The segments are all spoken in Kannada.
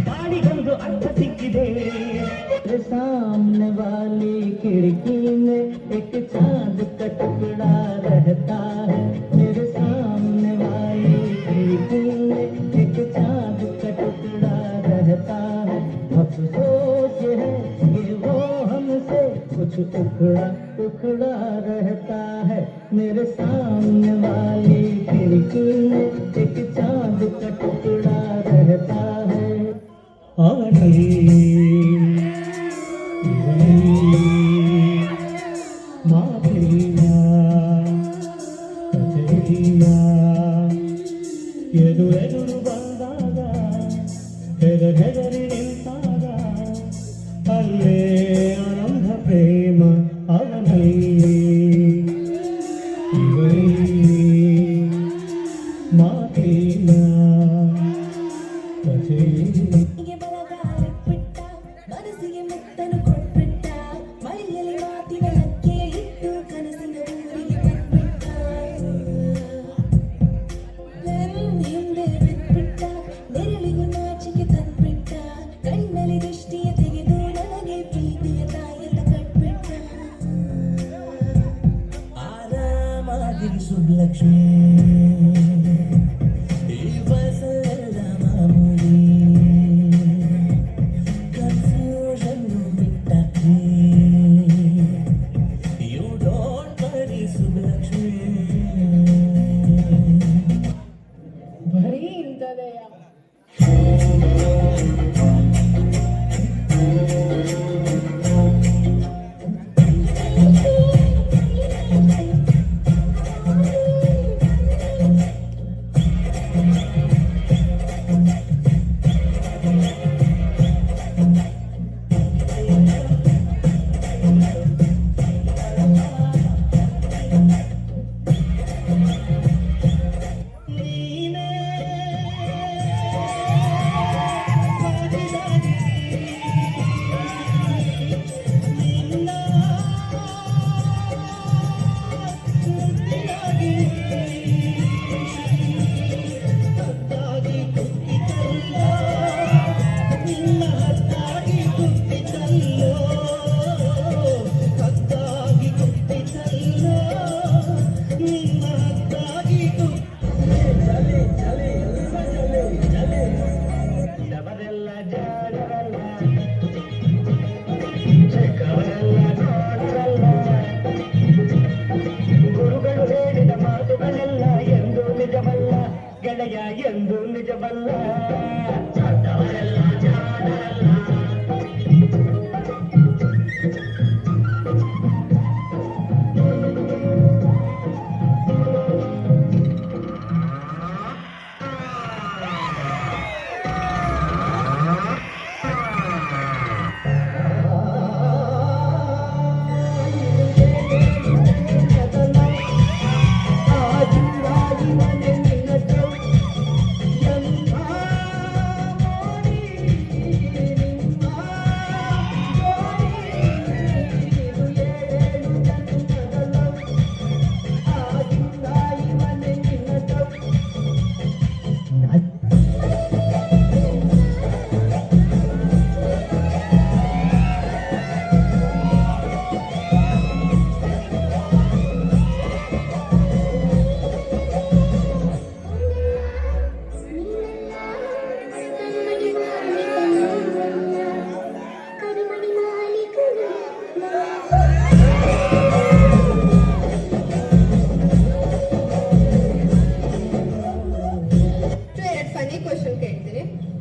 ಬಾಳಿಗೊಂದು ಅರ್ಥ ಸಿಕ್ಕಿದೆ. सामने वाली खिड़की में एक चांद का टुकड़ा रहता है. मेरे सामने वाली खिड़की में एक चांद का टुकड़ा रहता है. अफसोस है कि वो हमसे कुछ टुकड़ा टुकड़ा रहता है. मेरे सामने वाली खिड़की में एक चांद का टुकड़ा रहता है. ಎದುರು ಬಂದಾಗ ಹೆದರಿ ನಿಂತಾಗ ಅಲ್ಲೇ ಆನಂದ ಪ್ರೇಮ ಅವನಲ್ಲಿ ಮಾತಿನ ಮನಸ್ಸಿಗೆ ಮುತ್ತನು ಕೊಟ್ಬಿಟ್ಟ ಮಳೆಯಲ್ಲಿ ಮಾತಿನ ಲಕ್ಕೆ ಇಟ್ಟು ಕನಸಿನ ಊರಿಗೆ ಬಂದ್ಬಿಟ್ಟ ಹಿಂದೆ ಬಿಟ್ಬಿಟ್ಟ ನೆರಳಿಗೂ ನಾಚಿಕೆ ತಂದ್ಬಿಟ್ಟ ಕಣ್ಣಲ್ಲಿ ದೃಷ್ಟಿಯ ತೆಗೆದು ನನಗೆ ಪ್ರೀತಿಯ ತಾಯಿಯ ಕಟ್ಬಿಟ್ಟ ಆರಾಮಾಗಿರಿ ಸುಬ್ಲಕ್ಷ್ಮಿ ಗೆಳೆಯ ಎಂದು ನಿಜವಲ್ಲ.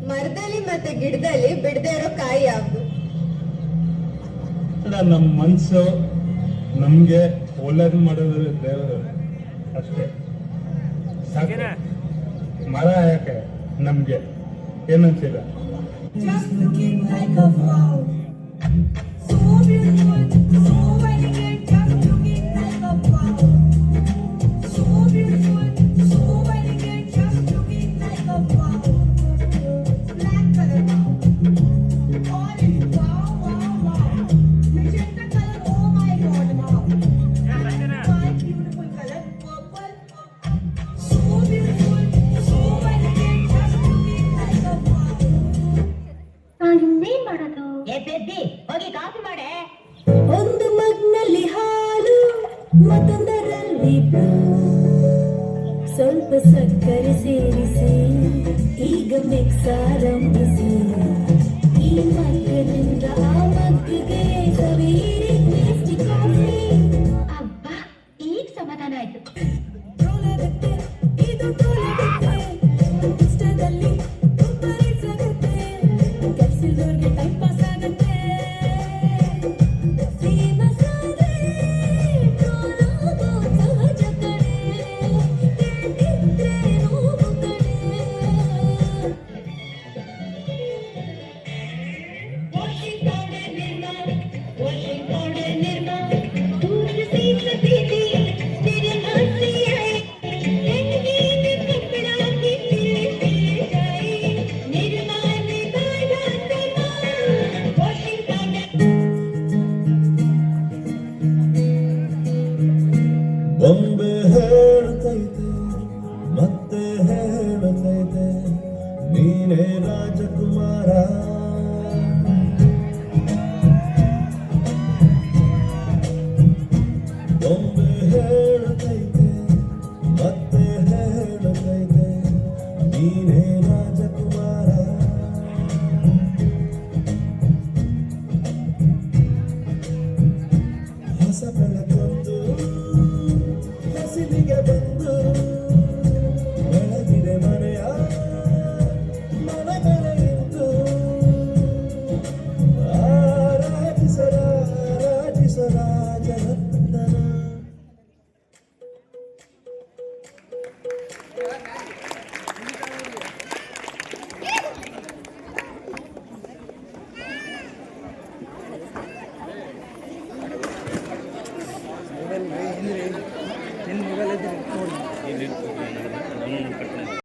ಮರದಲ್ಲಿ ಮತ್ತೆ ಗಿಡದಲ್ಲಿ ಬಿಡದೆ ಇರೋ ಕಾಯಿ ಯಾವುದು? ನಮ್ಮ ಮನ್ಸು ನಮ್ಗೆ ಒಳ್ಳೇದು ಮಾಡೋದು ದೇವರು ಅಷ್ಟೇ. ಮರ ಯಾಕೆ ನಮ್ಗೆ ಏನಂತಿಲ್ಲ. ಮತ್ತೊಂದರಲ್ಲಿ ಸ್ವಲ್ಪ ಸಕ್ಕರೆ ಸೇರಿಸಿ ಈಗ ಮಿಕ್ಸ್ ಆರಂಭಿಸಿ ಈ ಮಗ್ಗದಿಂದ ಆ ಮಗ್ಗಿಗೆ ಸವೀರಿ ಟೇಸ್ಟಿ ಕಾಫಿ ಅಬ್ಬಾ ಈಗ ಸಮಾಧಾನ ಆಯ್ತು. ಟೋಲಾಗುತ್ತೆ ಇದು ಟೋಲಾಗುತ್ತೆ ಇಷ್ಟದಲ್ಲಿ ತುಂಬಾ ಆಗುತ್ತೆ ಕೆಲ್ಸದವ್ರಿಗೆ ಟೈಮ್ ಪಾಸ್ ಆಗುತ್ತೆ ಫೇಮಸ್ ಆದ್ರೆ ಟೋಲಾಗೋ ಸಹಜ ಕಡೆ ಕೇಳ್ತಿದ್ರೆ ನೋವು ಕಡೆ ವಾಷಿಂಗ್ ಪೌಡರ್ ನಿರ್ಮಾ दूर से सफेदी तेरे हाथ से आए रंगीन कपड़ा भी सिल जाए निर्मा ने गाढ़ा समा वॉशिंग पाउडर ಬೊಂಬೆ ಹೇಳುತ್ತೈತೆ ಮತ್ತೆ ಹೇಳುತ್ತೈತೆ ನೀನೇ ರಾಜಕುಮಾರ ಬೊಂಬೆ ಹೇಳುತ್ತೈತೆ ಮತ್ತೆ ಹೇಳುತ್ತೈತೆ ನೀನೇ ರಾಜಕುಮಾರ ಹೊಸ ಬೆಳಕೊಂದು ಹಸಿಲಿಗೆ ಬಂದು ಬೆಳಗಿದೆ ಮನೆಯ ಮನಗಳೆಂದು ಆರಾಧಿಸರ ರಾಜರತ್ನ